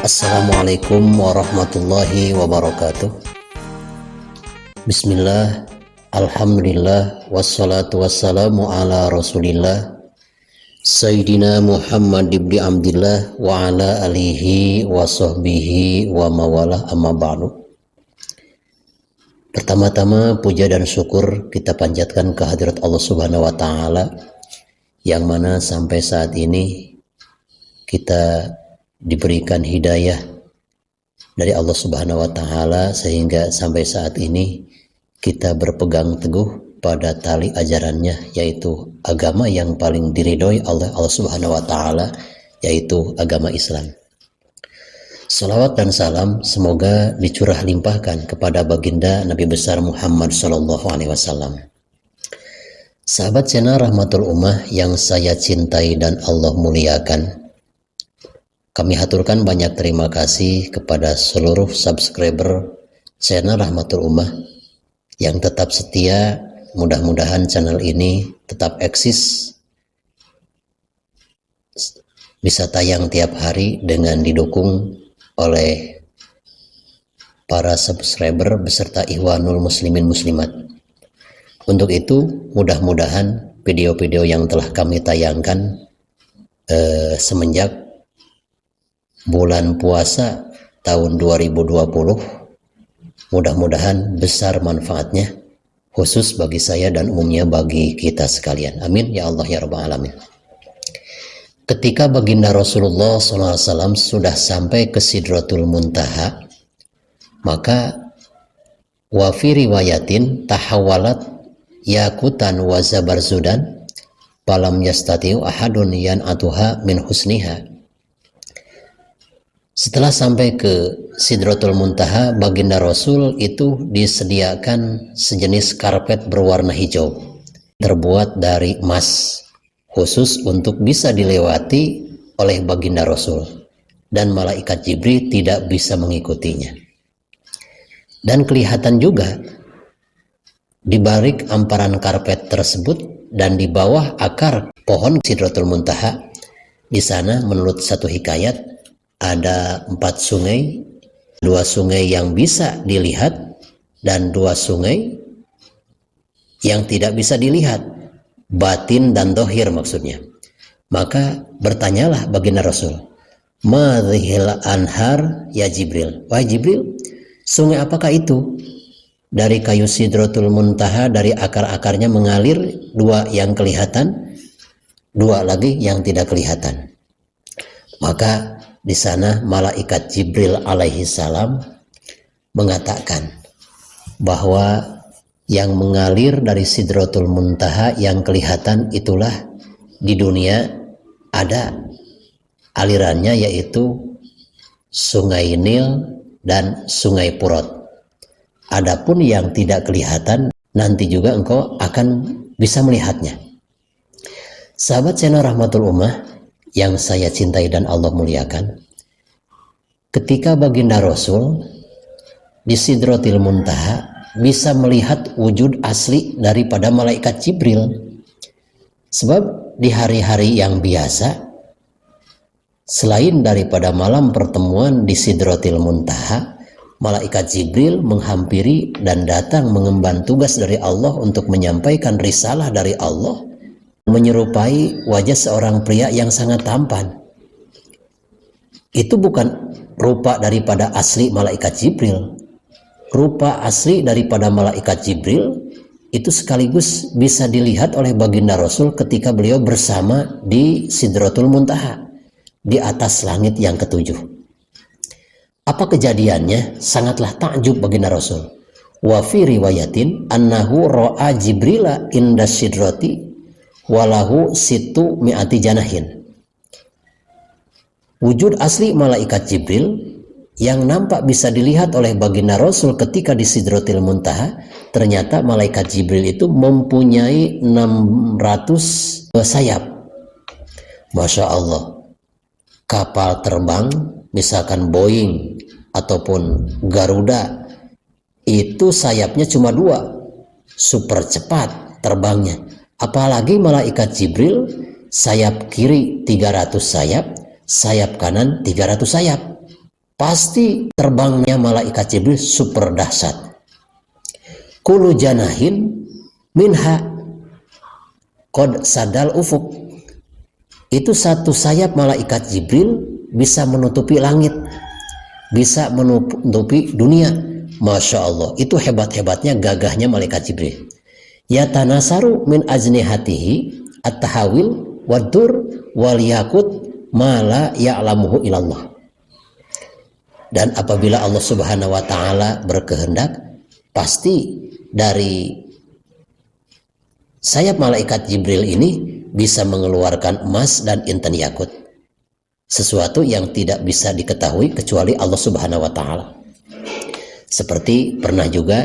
Assalamualaikum warahmatullahi wabarakatuh. Bismillah, alhamdulillah, wassalatu wassalamu ala rasulillah Sayyidina Muhammad ibn Abdillah wa ala alihi wa sahbihi wa mawalah, amma ba'du. Pertama-tama puja dan syukur kita panjatkan kehadirat Allah Subhanahu wa Ta'ala, yang mana sampai saat ini kita diberikan hidayah dari Allah Subhanahu wa Ta'ala, sehingga sampai saat ini kita berpegang teguh pada tali ajarannya, yaitu agama yang paling diridhoi oleh Allah Subhanahu wa Ta'ala, yaitu agama Islam. Salawat dan salam semoga dicurah limpahkan kepada baginda Nabi besar Muhammad SAW. Sahabat channel Rahmatul Ummah yang saya cintai dan Allah muliakan, kami haturkan banyak terima kasih kepada seluruh subscriber channel Rahmatul Ummah yang tetap setia. Mudah-mudahan channel ini tetap eksis, bisa tayang tiap hari dengan didukung oleh para subscriber beserta ikhwanul muslimin muslimat. Untuk itu, mudah-mudahan video-video yang telah kami tayangkan semenjak bulan puasa tahun 2020 mudah-mudahan besar manfaatnya, khusus bagi saya dan umumnya bagi kita sekalian. Amin ya Allah ya Rabbal Alamin. Ketika baginda Rasulullah SAW sudah sampai ke Sidratul Muntaha, maka wa fi riwayatin tahawalat yakutan wa zabarzudan falam yastatiu ahadun yan'atuha min husniha. Setelah sampai ke Sidratul Muntaha, baginda Rasul itu disediakan sejenis karpet berwarna hijau terbuat dari emas, khusus untuk bisa dilewati oleh baginda Rasul, dan malaikat Jibril tidak bisa mengikutinya. Dan kelihatan juga di balik amparan karpet tersebut dan di bawah akar pohon Sidratul Muntaha, di sana menurut satu hikayat ada 4 sungai, 2 sungai yang bisa dilihat dan 2 sungai yang tidak bisa dilihat, batin dan dohir maksudnya. Maka bertanyalah baginda Rasul, madhil anhar ya Jibril, wahai Jibril, sungai apakah itu? Dari kayu Sidratul Muntaha, dari akar-akarnya mengalir 2 yang kelihatan, 2 lagi yang tidak kelihatan. Maka di sana malaikat Jibril alaihi salam mengatakan bahwa yang mengalir dari Sidratul Muntaha yang kelihatan itulah di dunia ada alirannya, yaitu Sungai Nil dan Sungai Purot. Adapun yang tidak kelihatan, nanti juga engkau akan bisa melihatnya. Sahabat channel Rahmatul Ummah yang saya cintai dan Allah muliakan, ketika baginda Rasul di Sidratul Muntaha bisa melihat wujud asli daripada malaikat Jibril. Sebab di hari-hari yang biasa, selain daripada malam pertemuan di Sidratul Muntaha, malaikat Jibril menghampiri dan datang mengemban tugas dari Allah untuk menyampaikan risalah dari Allah, menyerupai wajah seorang pria yang sangat tampan. Itu bukan rupa daripada asli malaikat Jibril. Rupa asli daripada malaikat Jibril itu sekaligus bisa dilihat oleh baginda Rasul ketika beliau bersama di Sidratul Muntaha, di atas langit yang ketujuh. Apa kejadiannya? Sangatlah takjub baginda Rasul. Wa fi riwayatin annahu ra'a Jibrila inda sidrati walahu situ mi'ati janahin. Wujud asli malaikat Jibril yang nampak bisa dilihat oleh baginda Rasul ketika di Sidratul Muntaha, ternyata malaikat Jibril itu mempunyai 600 sayap. Masya Allah. Kapal terbang misalkan Boeing ataupun Garuda, itu sayapnya cuma 2, super cepat terbangnya. Apalagi malaikat Jibril, sayap kiri 300 sayap, sayap kanan 300 sayap. pasti terbangnya malaikat Jibril super dahsyat. Kulu janahin minha qad sadal ufuk. Itu satu sayap malaikat Jibril bisa menutupi langit, bisa menutupi dunia. Masya Allah, itu hebat-hebatnya, gagahnya malaikat Jibril. Ya tanasaru min ajnihatihi at-tahawil wadur wal yakut mala ya'lamuhu ilallah. Dan apabila Allah Subhanahu wa taala berkehendak, pasti dari sayap malaikat Jibril ini bisa mengeluarkan emas dan intan yakut, sesuatu yang tidak bisa diketahui kecuali Allah Subhanahu wa taala. Seperti pernah juga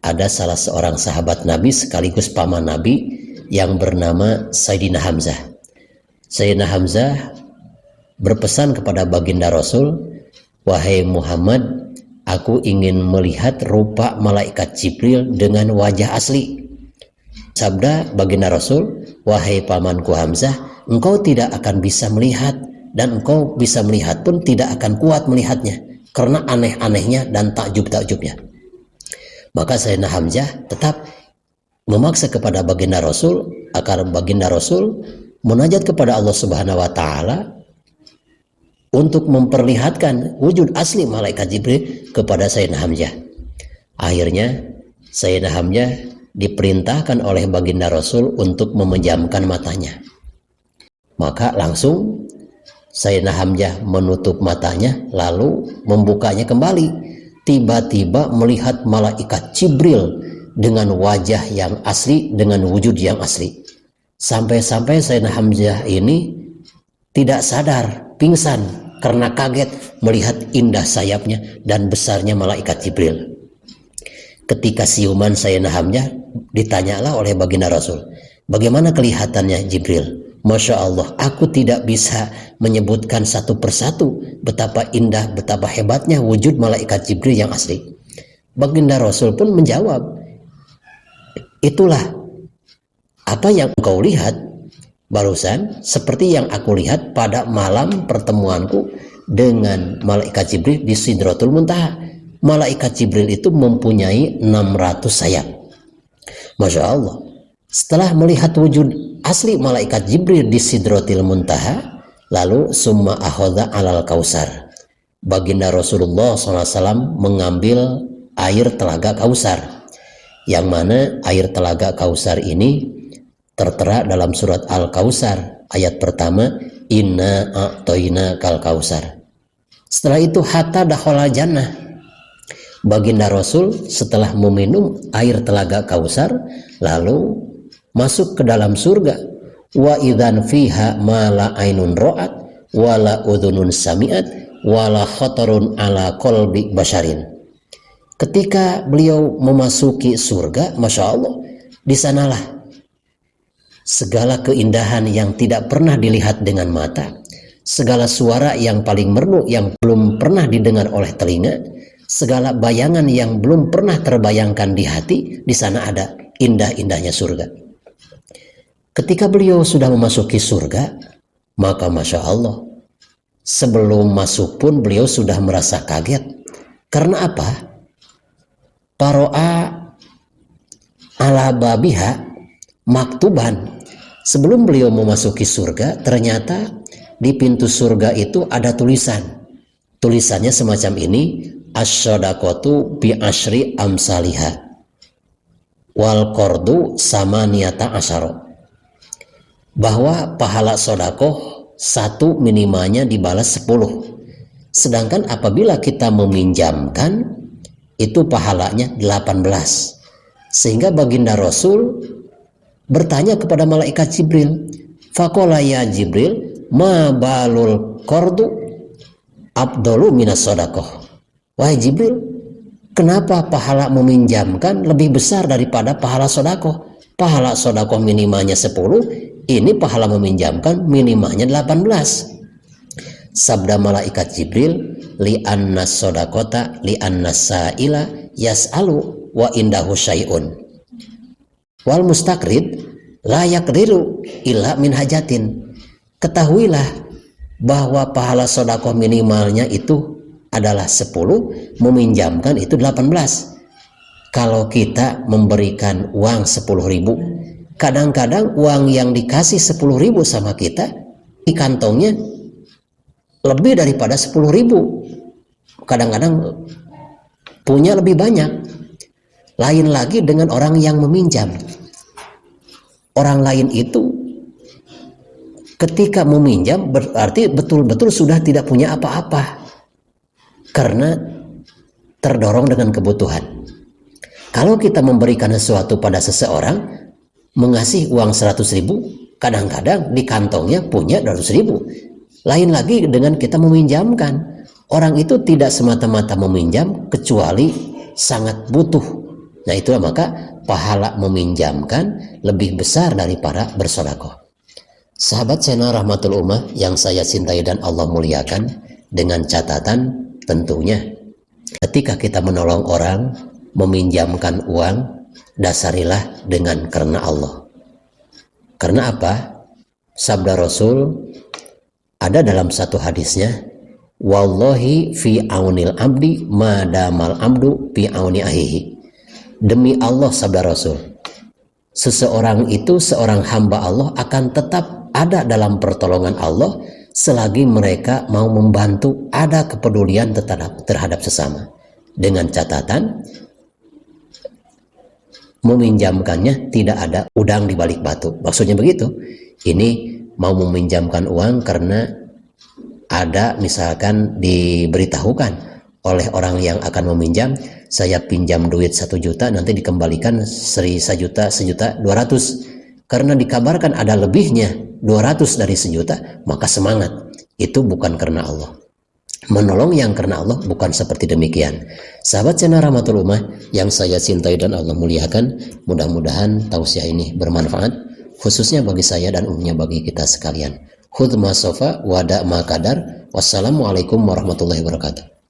ada salah seorang sahabat Nabi sekaligus paman Nabi yang bernama Sayyidina Hamzah. Sayyidina Hamzah berpesan kepada baginda Rasul, "Wahai Muhammad, aku ingin melihat rupa malaikat Jibril dengan wajah asli." Sabda baginda Rasul, "Wahai pamanku Hamzah, engkau tidak akan bisa melihat, dan engkau bisa melihat pun tidak akan kuat melihatnya karena aneh-anehnya dan takjub-takjubnya." Maka Sayyidina Hamzah tetap memaksa kepada baginda Rasul agar baginda Rasul munajat kepada Allah Subhanahu wa taala untuk memperlihatkan wujud asli malaikat Jibril kepada Sayyidina Hamzah. Akhirnya Sayyidina Hamzah diperintahkan oleh baginda Rasul untuk memejamkan matanya. Maka langsung Sayyidina Hamzah menutup matanya lalu membukanya kembali. Tiba-tiba melihat malaikat Jibril dengan wajah yang asli, dengan wujud yang asli. Sampai-sampai Sayyidina Hamzah ini tidak sadar, pingsan karena kaget melihat indah sayapnya dan besarnya malaikat Jibril. Ketika siuman Sayyidina Hamzah, ditanyalah oleh baginda Rasul, "Bagaimana kelihatannya Jibril?" Masya Allah, aku tidak bisa menyebutkan satu persatu betapa indah, betapa hebatnya wujud malaikat Jibril yang asli. Baginda Rasul pun menjawab, "Itulah apa yang engkau lihat barusan, seperti yang aku lihat pada malam pertemuanku dengan malaikat Jibril di Sidratul Muntaha." Malaikat Jibril itu mempunyai 600 sayap. Masya Allah. Setelah melihat wujud asli malaikat Jibril di Sidratil Muntaha, lalu summa akhadha alal kausar. Baginda Rasulullah SAW mengambil air telaga Kausar, yang mana air telaga Kausar ini tertera dalam surat Al-Kausar ayat pertama, "Inna a'toina kal kausar." Setelah itu hatta dakhala jannah. Baginda Rasul setelah meminum air telaga Kausar lalu masuk ke dalam surga. Wa idzan fiha ma la ainun ra'at wa la udhunun sami'at wa la khatarun ala qalbi basharin. Ketika beliau memasuki surga, Masya Allah, di sanalah segala keindahan yang tidak pernah dilihat dengan mata, segala suara yang paling merdu yang belum pernah didengar oleh telinga, segala bayangan yang belum pernah terbayangkan di hati, di sana ada indah-indahnya surga. Ketika beliau sudah memasuki surga, maka Masya Allah, sebelum masuk pun beliau sudah merasa kaget. Karena apa? Paro'a ala babiha maktuban. Sebelum beliau memasuki surga, ternyata di pintu surga itu ada tulisan. Tulisannya semacam ini, "Asyadaqatu bi asyri amsaliha wal qardu samaniyata asyara." Bahwa pahala sodakoh satu minimalnya dibalas 10. Sedangkan apabila kita meminjamkan, itu pahalanya 18. Sehingga baginda Rasul bertanya kepada malaikat Jibril, "Faqala ya Jibril, ma balul qardu afdalu minas sodakoh." Wahai Jibril, kenapa pahala meminjamkan lebih besar daripada pahala sodakoh? Pahala sodakoh minimalnya 10, ini pahala meminjamkan minimalnya 18. Sabda malaikat Jibril, "Li'anna sodakota li'anna sa'ila yas'alu wa indahu syai'un wal mustaqrid la yaqdiru illa min hajatin." Ketahuilah bahwa pahala sodakoh minimalnya itu adalah 10, meminjamkan itu 18. Kalau kita memberikan uang 10.000, kadang-kadang uang yang dikasih 10.000 sama kita di kantongnya lebih daripada 10.000. Kadang-kadang punya lebih banyak. Lain lagi dengan orang yang meminjam. Orang lain itu ketika meminjam berarti betul-betul sudah tidak punya apa-apa karena terdorong dengan kebutuhan. Kalau kita memberikan sesuatu pada seseorang, mengasih uang 100.000, kadang-kadang di kantongnya punya 200.000. Lain lagi dengan kita meminjamkan. Orang itu tidak semata-mata meminjam kecuali sangat butuh. Nah itulah maka pahala meminjamkan lebih besar daripada bersedekah. Sahabat channel Rahmatul Ummah yang saya cintai dan Allah muliakan, dengan catatan tentunya ketika kita menolong orang, meminjamkan uang, dasarilah dengan karena Allah. Karena apa? Sabda Rasul ada dalam satu hadisnya, wallahi fi aunil abdi madamal abdu fi auni ahihi. Demi Allah, sabda Rasul, seseorang itu, seorang hamba Allah akan tetap ada dalam pertolongan Allah selagi mereka mau membantu, ada kepedulian terhadap sesama. Dengan catatan meminjamkannya tidak ada udang di balik batu. Maksudnya begitu. Ini mau meminjamkan uang karena ada misalkan diberitahukan oleh orang yang akan meminjam, saya pinjam duit 1 juta, nanti dikembalikan 1 juta, 1.200.000. Karena dikabarkan ada lebihnya 200 dari 1 juta, maka semangat. Itu bukan karena Allah. Menolong yang karena Allah bukan seperti demikian. Sahabat channel Rahmatul Ummah yang saya cintai dan Allah muliakan, mudah-mudahan tausiah ini bermanfaat, khususnya bagi saya dan umumnya bagi kita sekalian. Khudh ma sofa wada ma kadar. Wassalamualaikum warahmatullahi wabarakatuh.